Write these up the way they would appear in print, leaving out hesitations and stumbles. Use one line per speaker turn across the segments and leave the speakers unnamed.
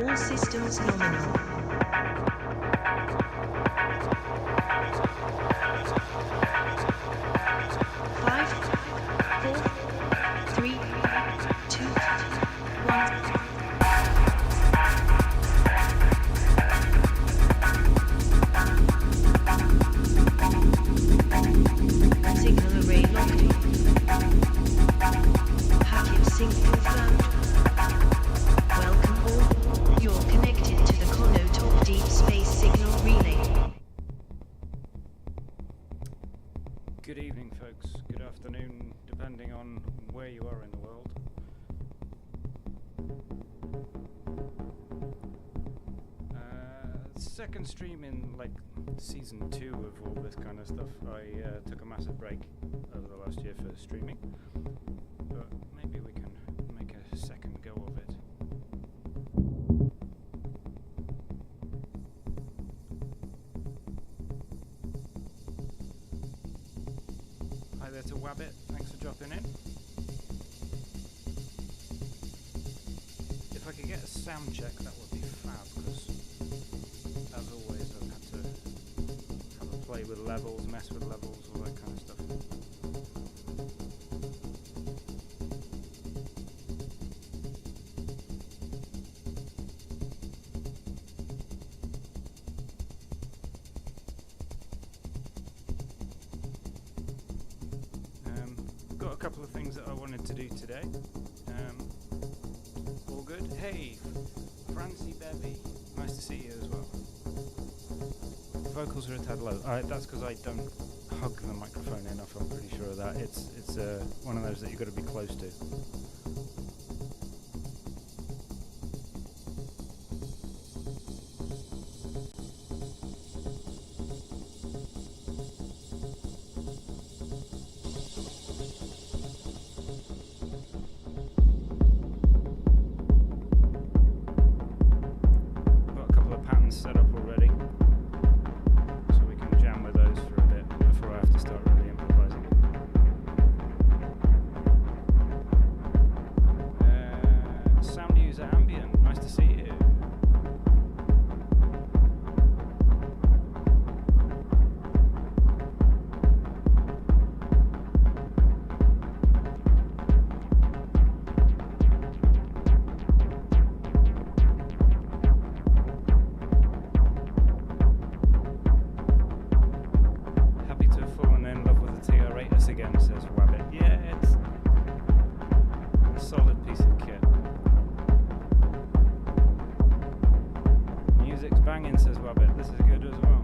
All systems nominal. Five, four, three, two, one. Signal array locked in. Packet sync confirmed. Welcome all. You're connected to the Konotop Deep Space Signal Relay.
Good evening, folks. Good afternoon, depending on where you are in the world. Second stream in like season 2 of all this kind of stuff. I took a massive break over the last year for streaming, but maybe we can make a second go of it. Hi there to Wabbit, thanks for dropping in. If I could get a sound check, that would be fab, because as always I've had to have a play with levels, mess with levels, all that kind of stuff. Got a couple of things that I wanted to do today. All good. Hey, Francie Bevy, nice to see you as well. Vocals are a tad low. That's because I don't hug the microphone enough. I'm pretty sure of that. It's one of those that you've got to be close to. Set up already, so we can jam with those for a bit before I have to start really improvising. Sound user ambient, nice to see you. Again, says Wabbit. Yeah, it's a solid piece of kit. Music's banging, says Wabbit. This is good as well.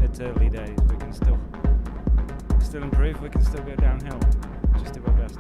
It's early days. We can still improve. We can still go downhill. Just do our best.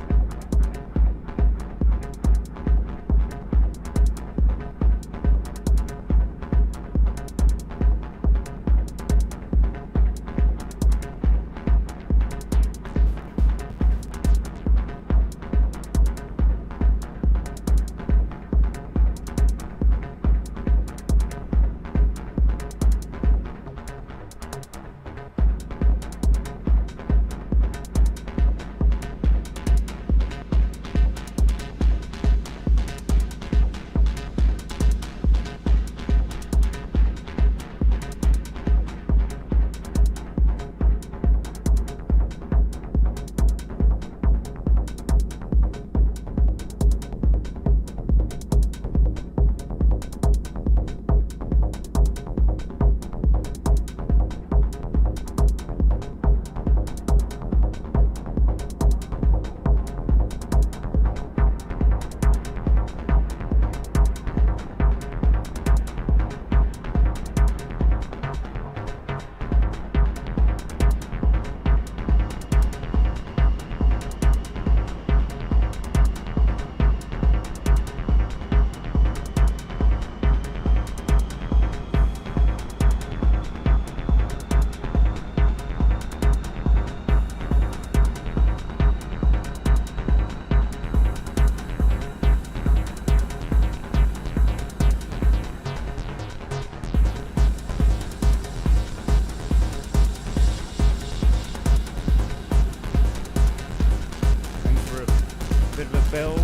Bill.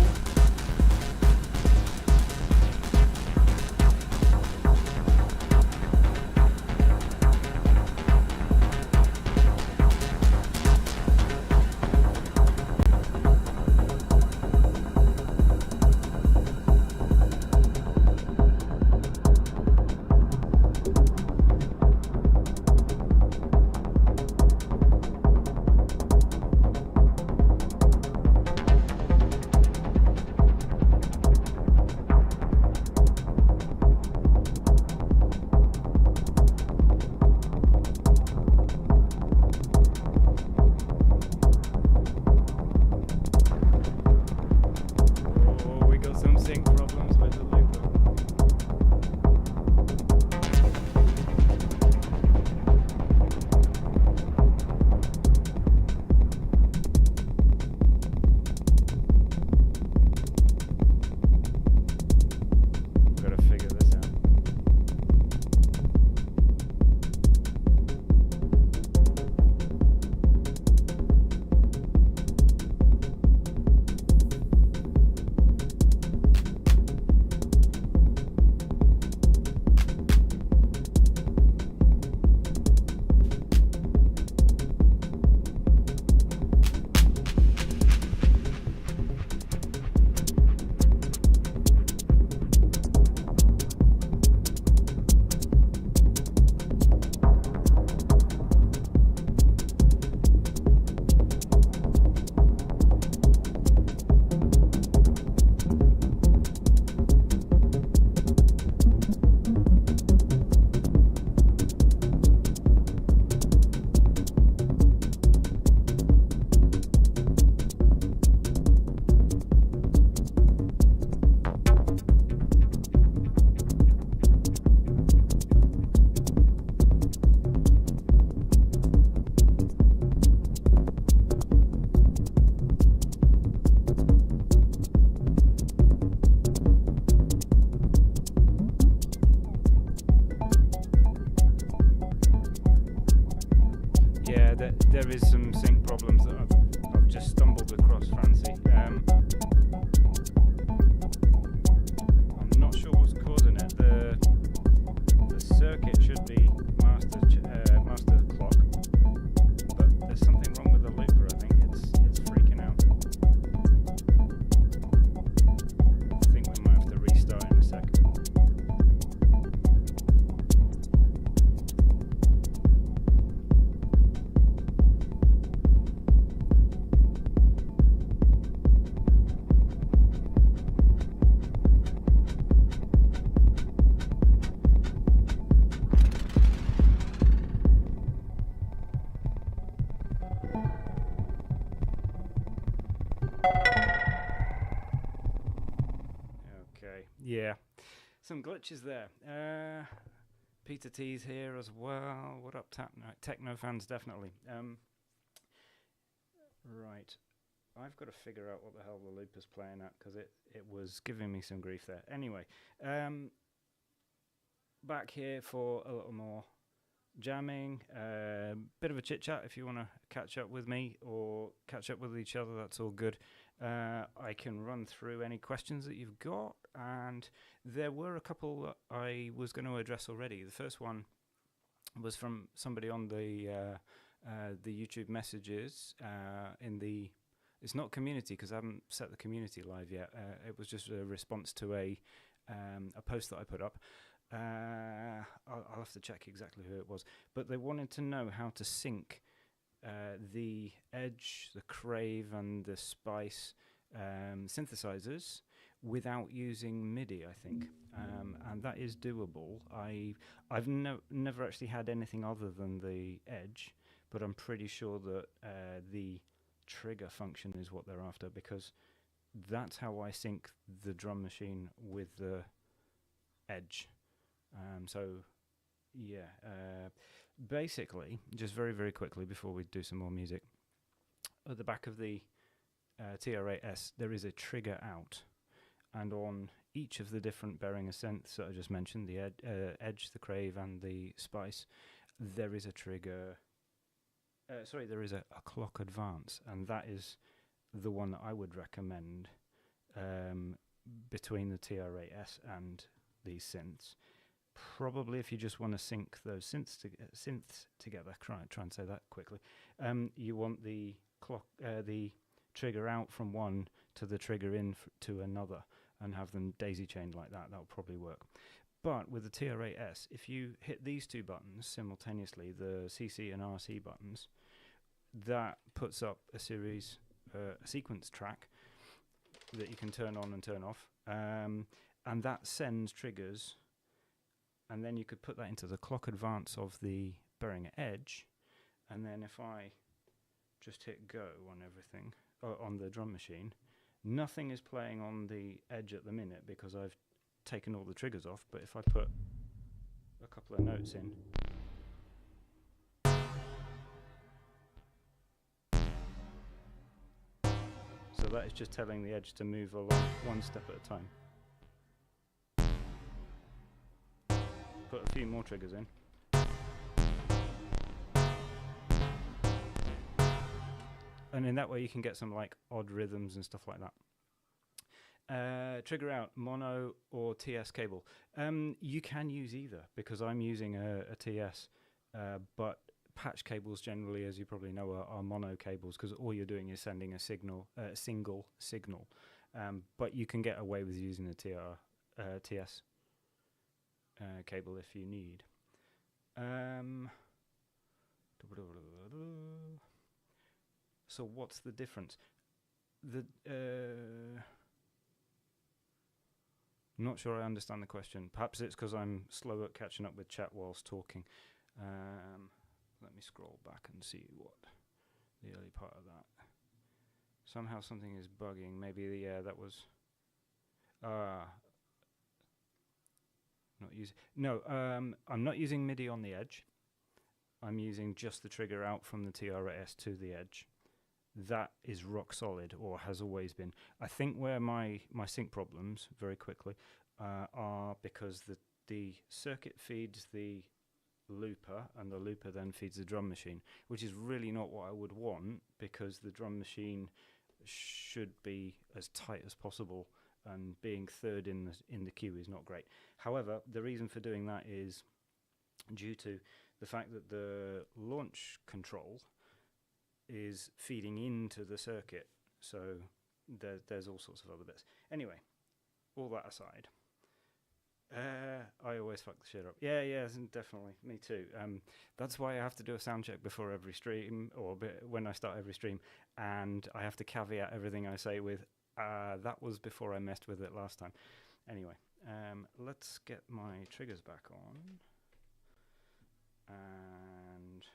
Oh, we got some sync problems with the looper. We've got to figure this out. Yeah, there is some sync problems that I've just stumbled across, Francie. I'm not sure what's causing it. The circuit should be master clock, but there's something wrong with the looper. I think it's freaking out. I think we might have to restart in a sec. Okay, yeah, some glitches there. Peter T's here as well. What up, techno fans? Definitely. Right, I've got to figure out what the hell the looper's playing at because it was giving me some grief there. Anyway, back here for a little more jamming, bit of a chit chat if you want to catch up with me or catch up with each other. That's all good. I can run through any questions that you've got, and there were a couple that I was going to address already. The first one was from somebody on the YouTube messages in the. It's not community because I haven't set the community live yet. It was just a response to a post that I put up. I'll have to check exactly who it was, but they wanted to know how to sync the Edge, the Crave, and the Spice synthesizers without using MIDI, I think, and that is doable. I've never actually had anything other than the Edge, but I'm pretty sure that the trigger function is what they're after, because that's how I sync the drum machine with the Edge. So yeah, basically, just very, very quickly before we do some more music, at the back of the TR-8S there is a trigger out, and on each of the different Behringer synths that I just mentioned, the Edge, the Crave, and the Spice, there is a trigger. There is a clock advance, and that is the one that I would recommend between the TR-8S and these synths. Probably if you just want to sync those synths together, try and say that quickly, you want the trigger out from one to the trigger in to another and have them daisy chained like that. That'll probably work. But with the TR-8S, if you hit these two buttons simultaneously, the CC and RC buttons, that puts up a sequence track that you can turn on and turn off, and that sends triggers, and then you could put that into the clock advance of the Behringer Edge, and then if I just hit go on everything, on the drum machine, nothing is playing on the Edge at the minute because I've taken all the triggers off, but if I put a couple of notes in, so that is just telling the Edge to move along one step at a time. Put a few more triggers in. And in that way you can get some like odd rhythms and stuff like that. Trigger out mono or TS cable. You can use either because I'm using a TS, but patch cables generally, as you probably know, are mono cables because all you're doing is sending a single signal. But you can get away with using a TS cable if you need. So what's the difference? Not sure I understand the question. Perhaps it's because I'm slow at catching up with chat whilst talking. Let me scroll back and see what the early part of that. Somehow something is bugging. Maybe that was not using. No, I'm not using MIDI on the Edge. I'm using just the trigger out from the TR-8S to the Edge. That is rock solid, or has always been. I think where my sync problems, very quickly, are because the circuit feeds the looper, and the looper then feeds the drum machine, which is really not what I would want, because the drum machine should be as tight as possible, and being third in the queue is not great. However, the reason for doing that is due to the fact that the launch control is feeding into the circuit, so there's all sorts of other bits. Anyway, all that aside, I always fuck the shit up. Yeah, definitely, me too. That's why I have to do a sound check before every stream, or when I start every stream, and I have to caveat everything I say with, that was before I messed with it last time. Anyway, let's get my triggers back on, and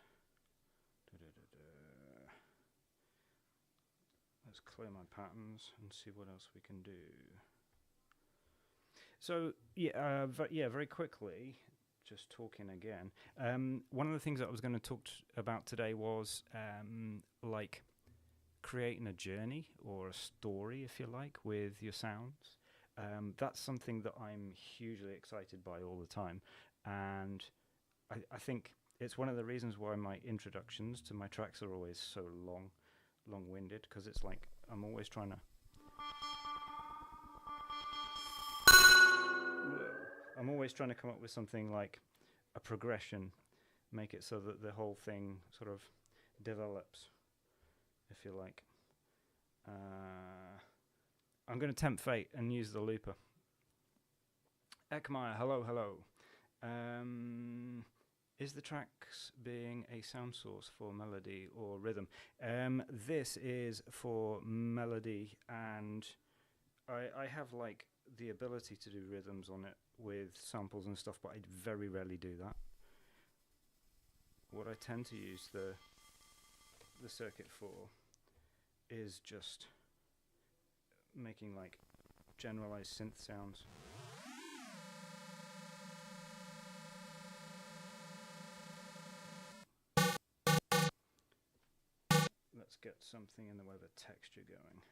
let's clear my patterns and see what else we can do. So very quickly, just talking again. One of the things that I was going to talk about today was like creating a journey or a story, if you like, with your sounds. That's something that I'm hugely excited by all the time, and I think it's one of the reasons why my introductions to my tracks are always so long-winded, because it's like I'm always trying to come up with something like a progression, make it so that the whole thing sort of develops, if you like. I'm going to tempt fate and use the looper. Ekmeyer, hello. Is the tracks being a sound source for melody or rhythm? This is for melody, and I have like the ability to do rhythms on it with samples and stuff, but I very rarely do that. What I tend to use the circuit for is just making like generalized synth sounds. Let's get something in the way of a texture going.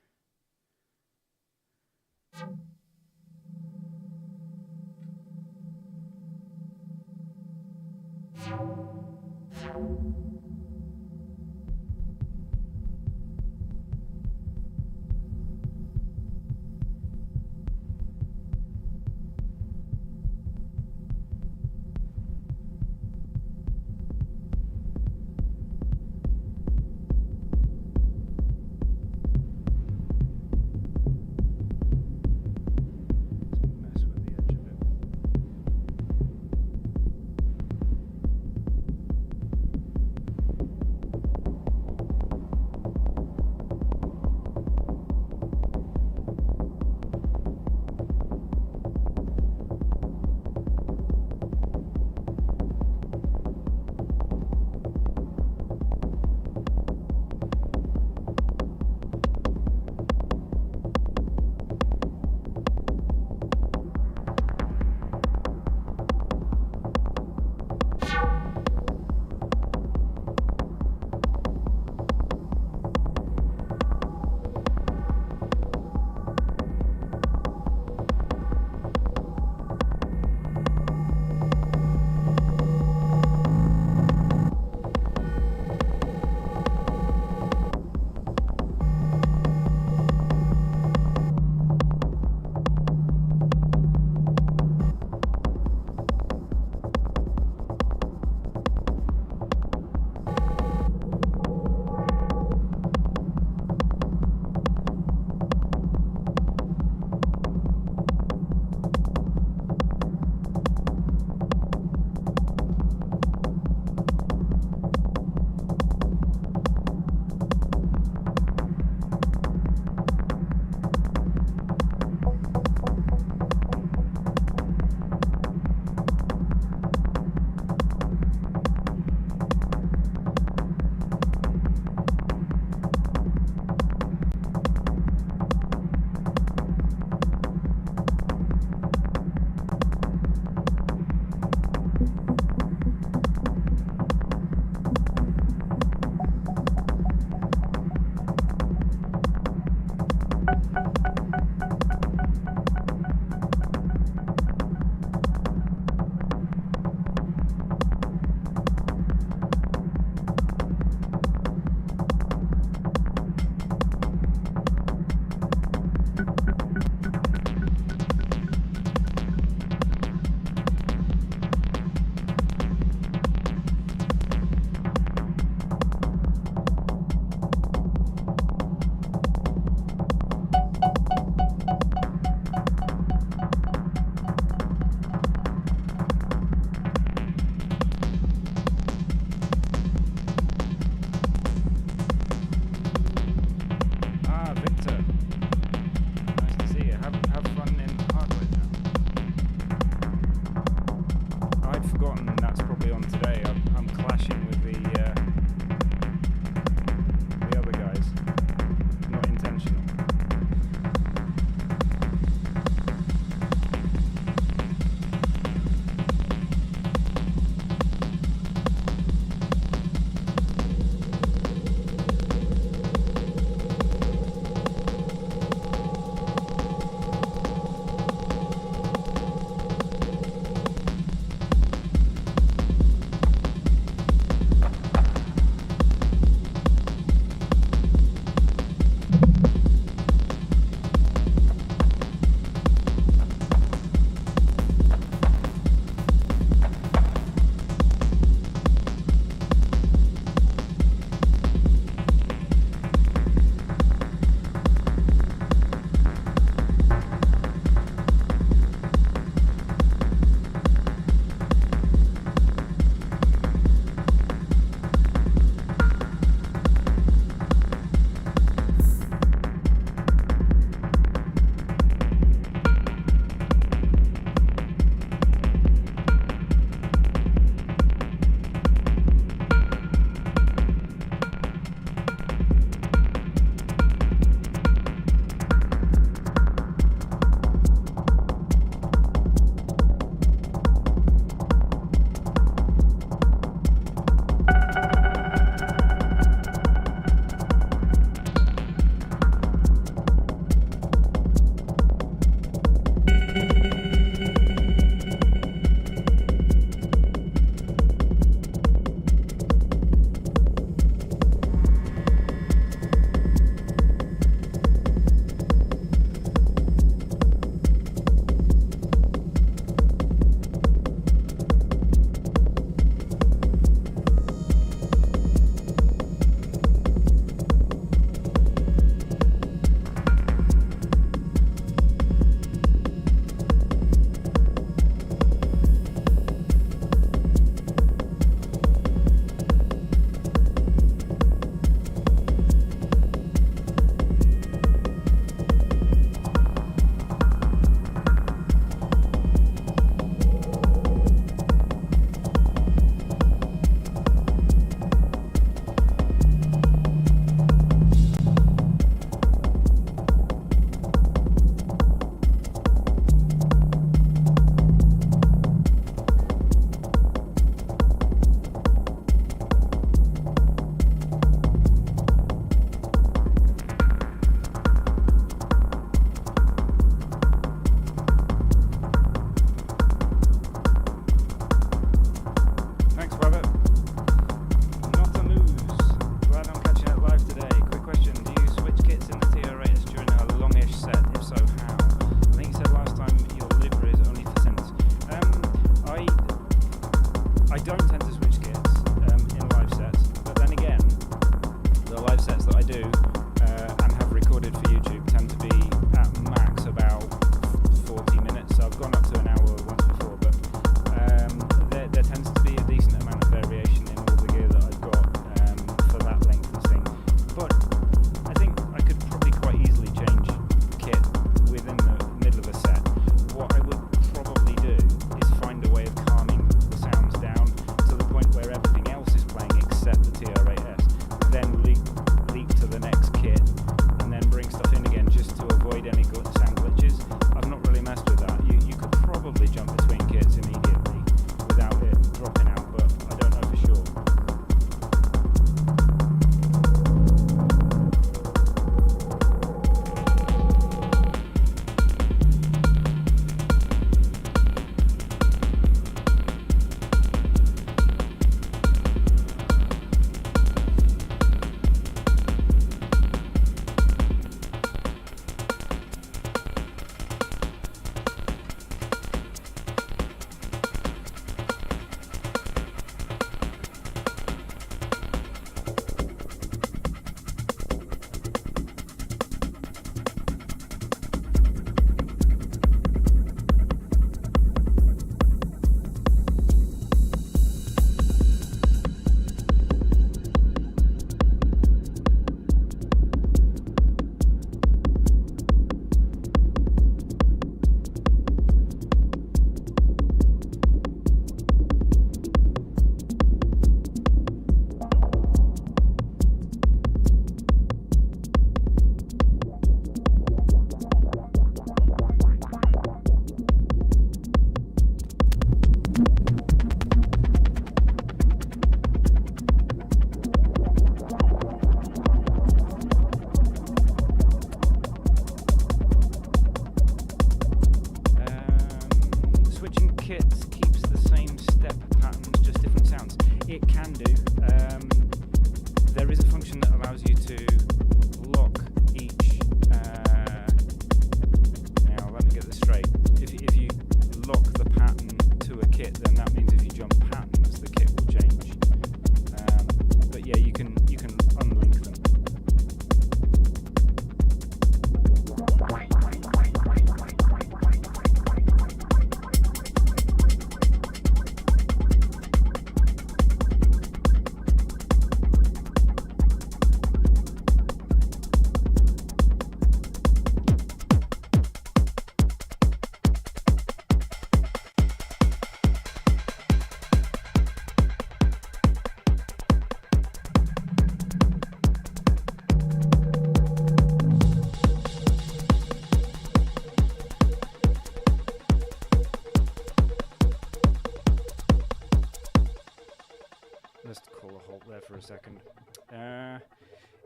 for a second.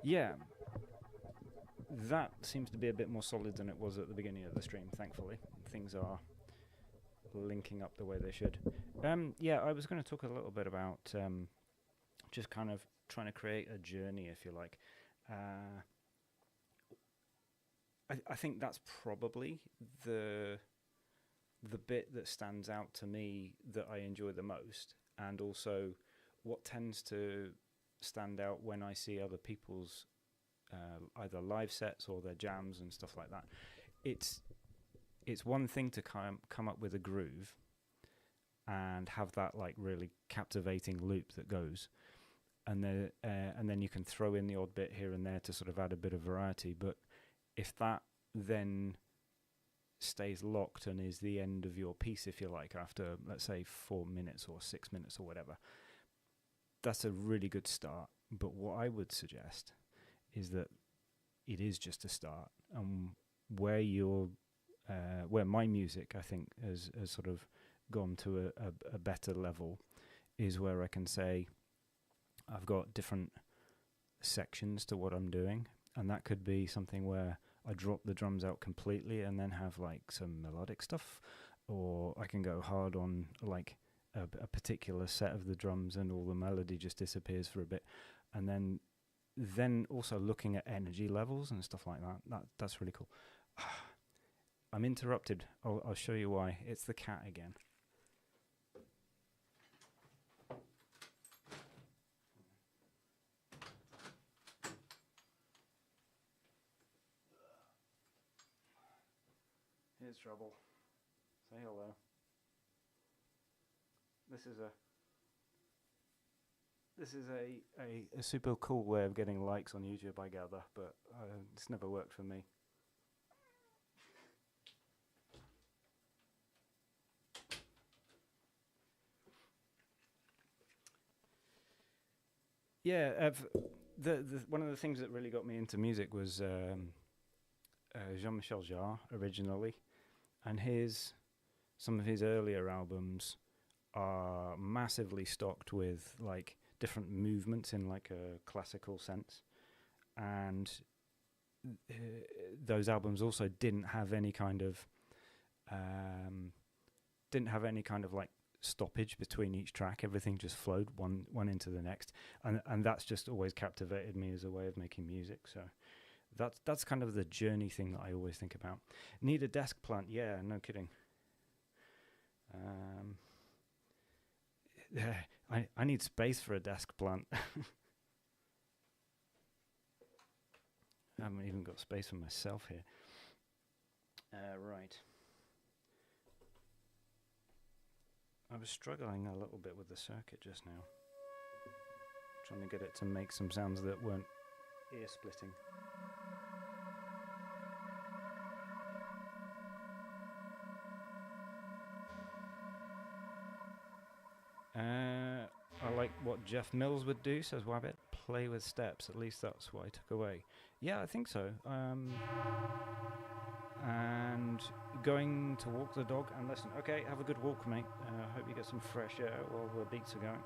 Yeah, that seems to be a bit more solid than it was at the beginning of the stream, thankfully. Things are linking up the way they should. Yeah, I was going to talk a little bit about just kind of trying to create a journey, if you like. I think that's probably the bit that stands out to me that I enjoy the most, and also what tends to stand out when I see other people's either live sets or their jams and stuff like that. It's one thing to come up with a groove and have that like really captivating loop that goes, and then you can throw in the odd bit here and there to sort of add a bit of variety. But if that then stays locked and is the end of your piece, if you like, after let's say 4 minutes or 6 minutes or whatever, that's a really good start. But what I would suggest is that it is just a start, and where my music, I think, has sort of gone to a better level is where I can say I've got different sections to what I'm doing, and that could be something where I drop the drums out completely and then have like some melodic stuff, or I can go hard on like a particular set of the drums and all the melody just disappears for a bit, and then also looking at energy levels and stuff like that. That's really cool. I'm interrupted. I'll show you why. It's the cat again. Here's trouble. Say hello. This is a super cool way of getting likes on YouTube, I gather, but it's never worked for me. Yeah, one of the things that really got me into music was Jean-Michel Jarre originally, and some of his earlier albums are massively stocked with like different movements in like a classical sense, and those albums also didn't have any kind of like stoppage between each track. Everything just flowed one into the next, and that's just always captivated me as a way of making music. So that's kind of the journey thing that I always think about. Need a desk plant? Yeah, no kidding. I need space for a desk plant. I haven't even got space for myself here. Right. I was struggling a little bit with the circuit just now, trying to get it to make some sounds that weren't ear-splitting. I like what Jeff Mills would do, says Wabbit. Play with steps, at least that's what I took away. Yeah, I think so. And going to walk the dog and listen. Okay, have a good walk, mate. Hope you get some fresh air while the beats are going.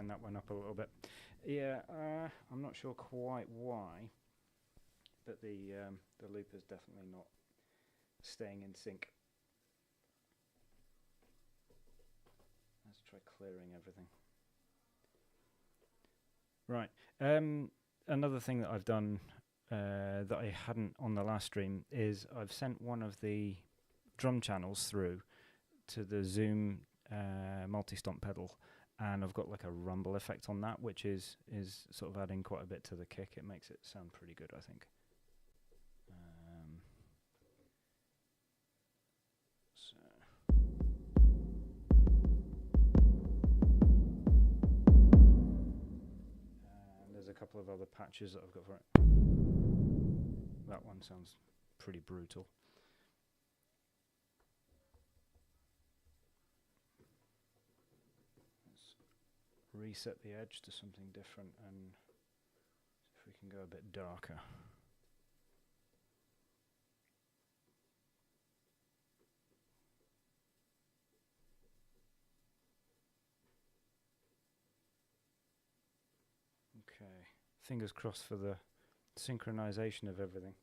turn that one up a little bit. Yeah, I'm not sure quite why, but the loop is definitely not staying in sync. Let's try clearing everything. Right. Another thing that I've done that I hadn't on the last stream is I've sent one of the drum channels through to the Zoom multi-stomp pedal, and I've got like a rumble effect on that, which is sort of adding quite a bit to the kick. It makes it sound pretty good, I think. There's a couple of other patches that I've got for it. That one sounds pretty brutal. Let's reset the edge to something different and see if we can go a bit darker. Okay, fingers crossed for the synchronization of everything.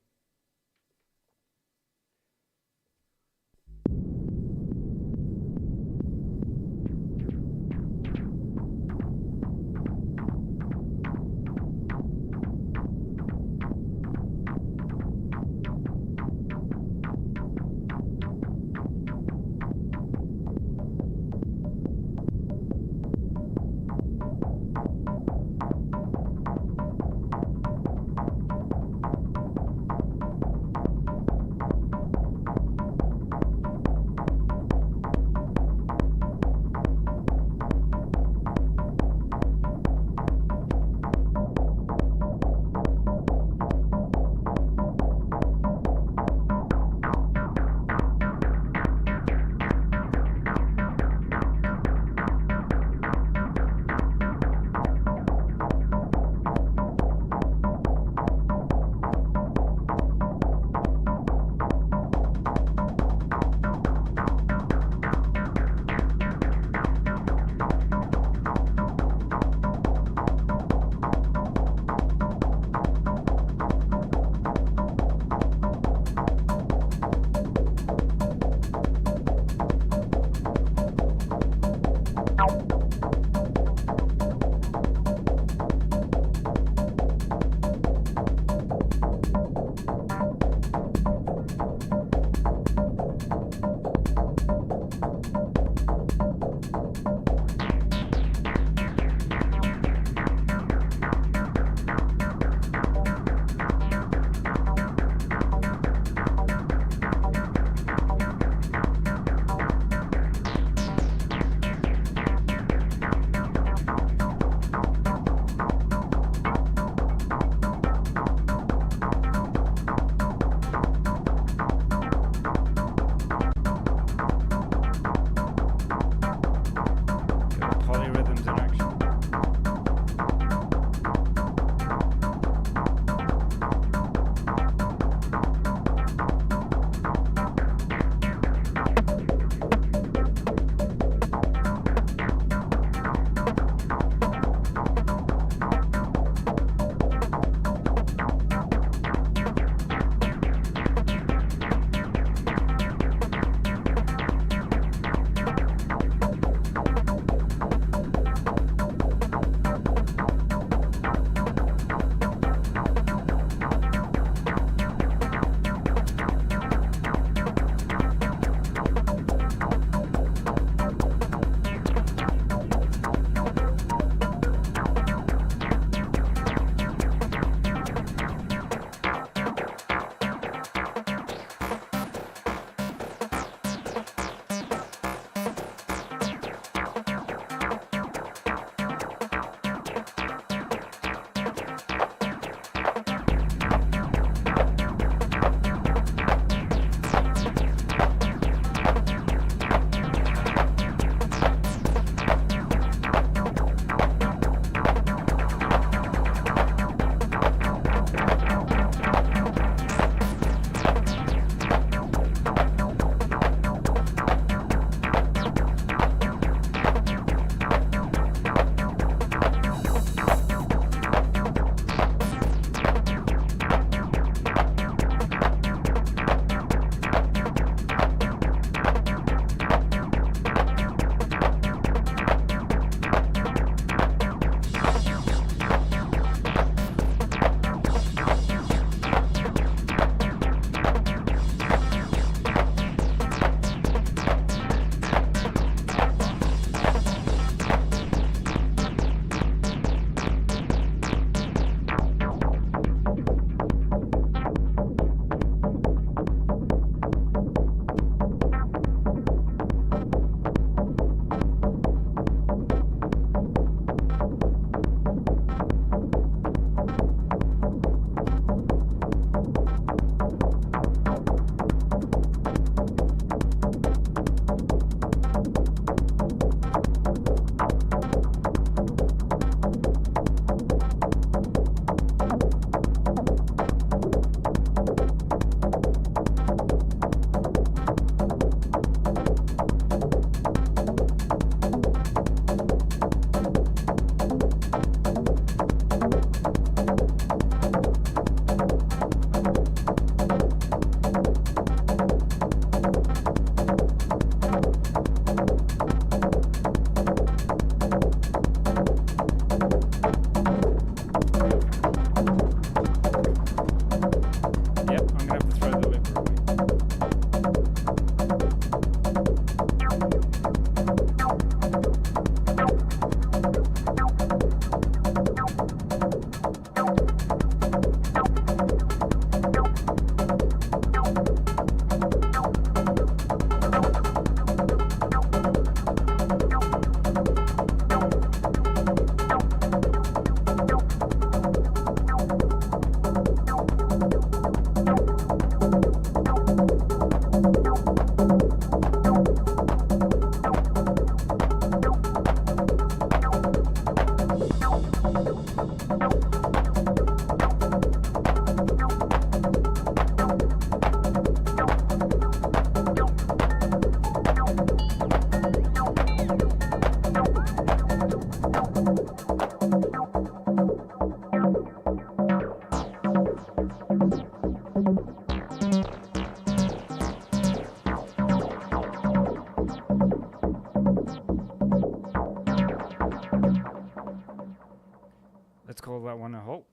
Let's call that one a halt.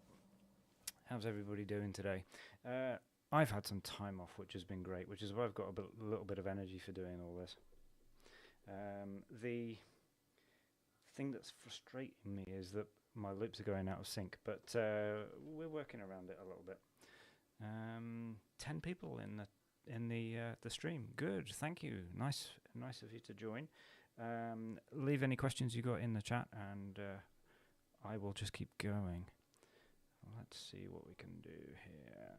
How's everybody doing today? I've had some time off, which has been great, which is why I've got a little bit of energy for doing all this. The thing that's frustrating me is that my loops are going out of sync, but we're working around it a little bit. 10 people in the stream. Good, thank you. Nice of you to join. Leave any questions you got in the chat, and I will just keep going. Let's see what we can do here.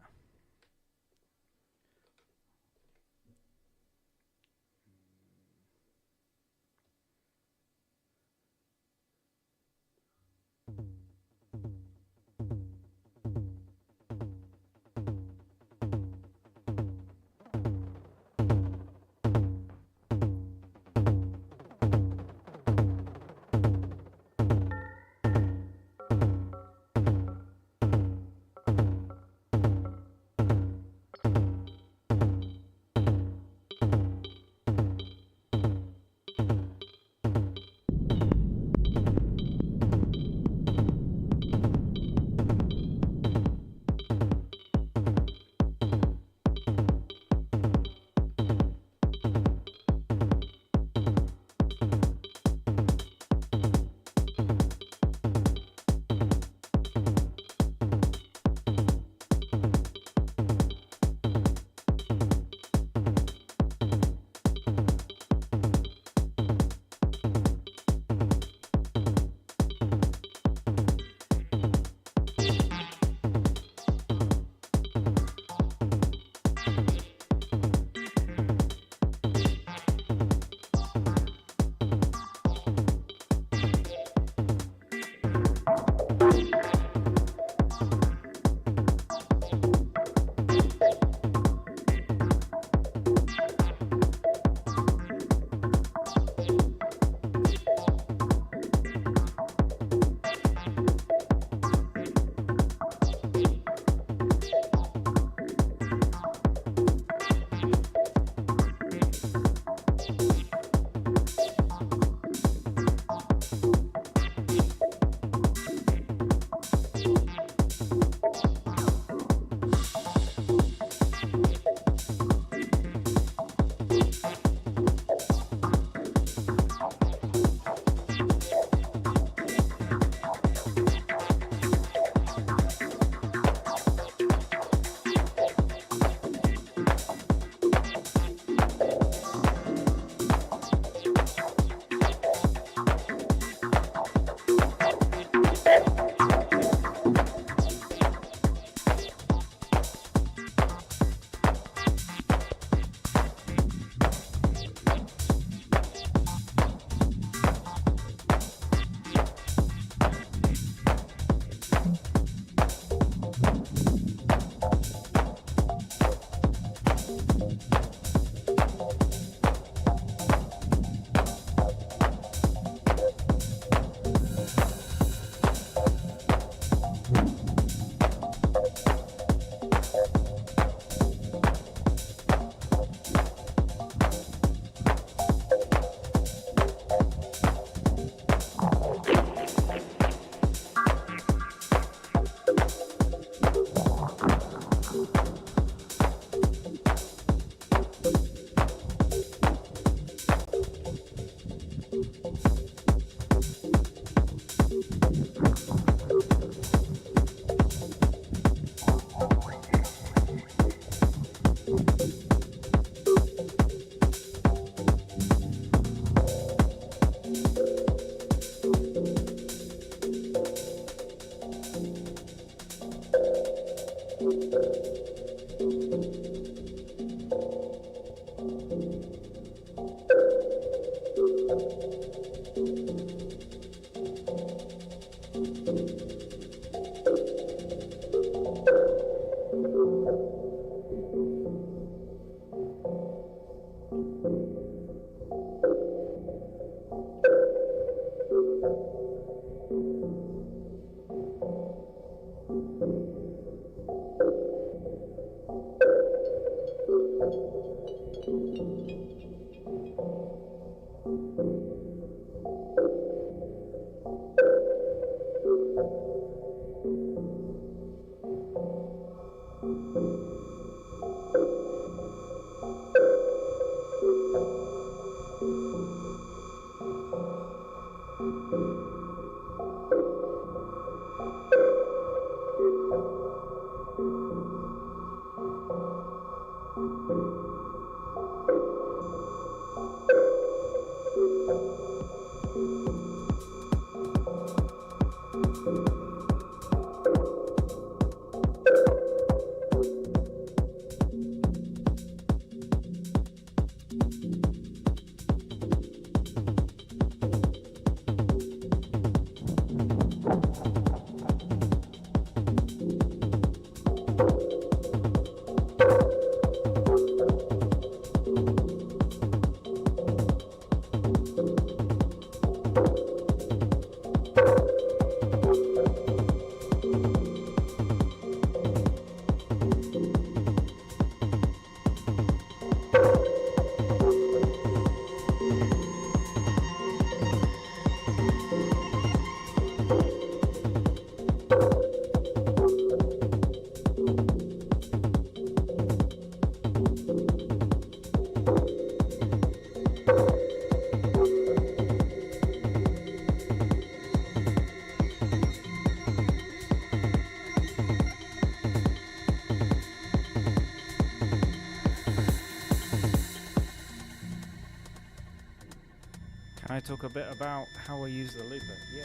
Can I talk a bit about how I use the looper? Yeah,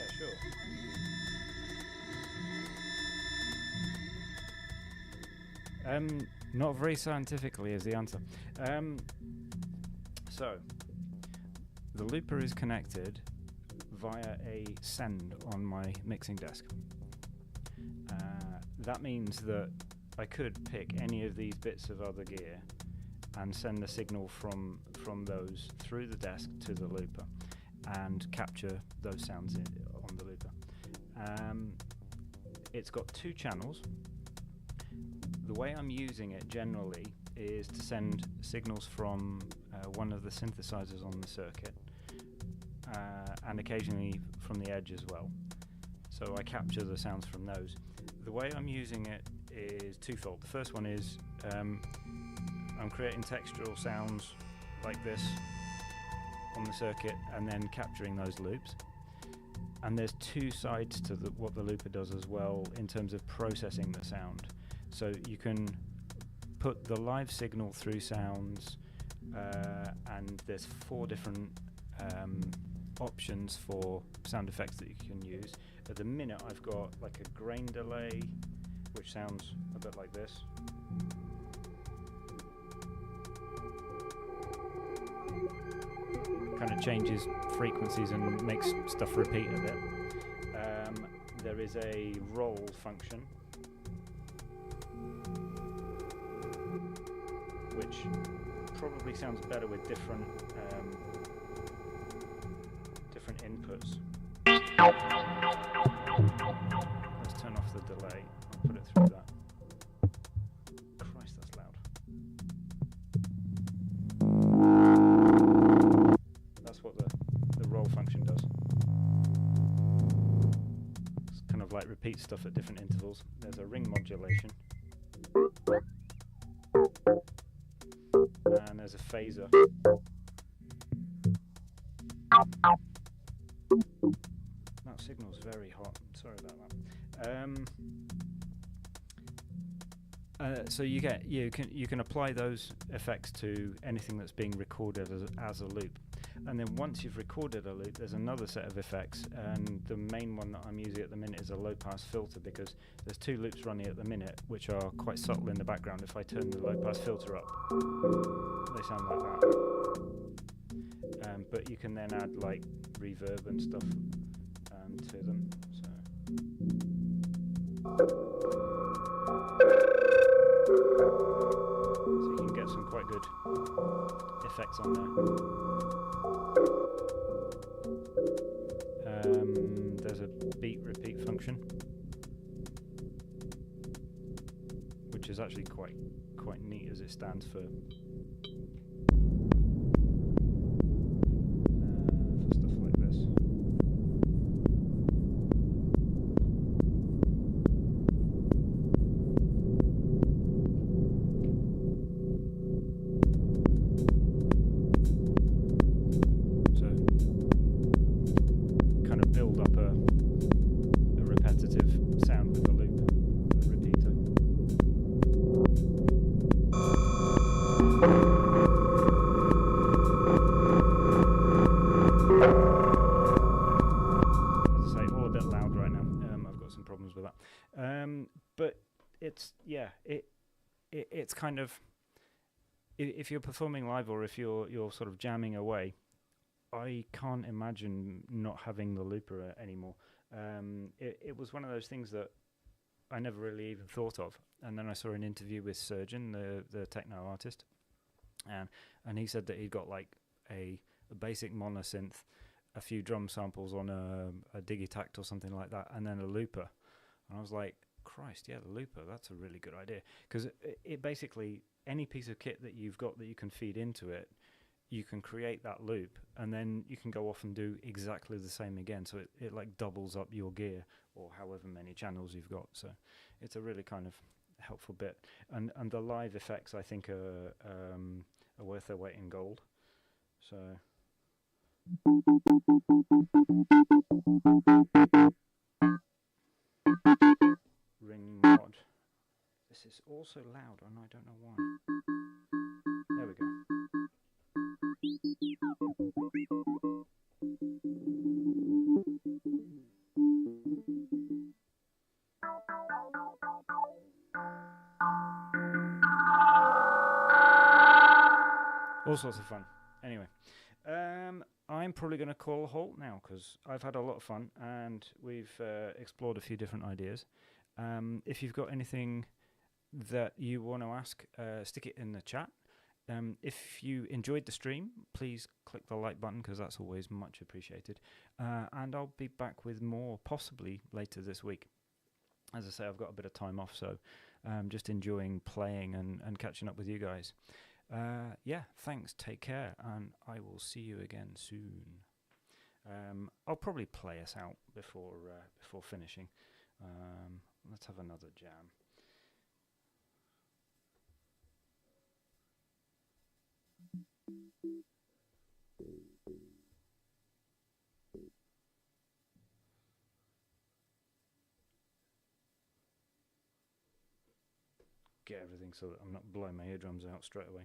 sure. Not very scientifically is the answer. So, the looper is connected via a send on my mixing desk. That means that I could pick any of these bits of other gear and send the signal from those through the desk to the looper and capture those sounds on the looper. It's got 2 channels. The way I'm using it generally is to send signals from one of the synthesizers on the circuit and occasionally from the edge as well. So I capture the sounds from those. The way I'm using it is twofold. The first one is I'm creating textural sounds like this on the circuit and then capturing those loops. And there's 2 sides to what the looper does as well in terms of processing the sound. So you can put the live signal through sounds, and there's 4 different options for sound effects that you can use. At the minute I've got like a grain delay, which sounds a bit like this. Kind of changes frequencies and makes stuff repeat a bit. There is a roll function, which probably sounds better with different inputs. Let's turn off the delay. I'll put it through that. Christ, that's loud. That's what the roll function does. It's kind of like repeat stuff at different intervals. There's a ring modulation. And there's a phaser. That signal's very hot. Sorry about that. So you can apply those effects to anything that's being recorded as a loop. And then once you've recorded a loop, there's another set of effects, and the main one that I'm using at the minute is a low-pass filter, because there's 2 loops running at the minute which are quite subtle in the background. If I turn the low-pass filter up, they sound like that. But you can then add like reverb and stuff to them. So you can get some quite good effects on there. There's a beat repeat function, which is actually quite neat, as it stands for stuff like this. So kind of build up a repetitive sound with the loop, the repeater. As I say, all a bit loud right now. I've got some problems with that. But it's it's kind of, if you're performing live or if you're sort of jamming away, I can't imagine not having the looper anymore. It was one of those things that I never really even thought of, and then I saw an interview with Surgeon, the techno artist, and he said that he'd got like a basic monosynth, a few drum samples on a Digitact or something like that, and then a looper. And I was like, Christ, yeah, the looper, that's a really good idea. Because it basically, any piece of kit that you've got that you can feed into it, you can create that loop, and then you can go off and do exactly the same again. So it like doubles up your gear, or however many channels you've got. So it's a really kind of helpful bit. And the live effects, I think, are worth their weight in gold. So ring mod. This is also loud, and I don't know why. There we go. all sorts of fun. Anyway, I'm probably going to call a halt now because I've had a lot of fun and we've explored a few different ideas. If you've got anything that you want to ask, stick it in the chat. If you enjoyed the stream, please click the like button because that's always much appreciated. And I'll be back with more possibly later this week. As I say, I've got a bit of time off, so just enjoying playing and catching up with you guys. Yeah, thanks, take care, and I will see you again soon. I'll probably play us out before finishing. Let's have another jam. Get everything so that I'm not blowing my eardrums out straight away.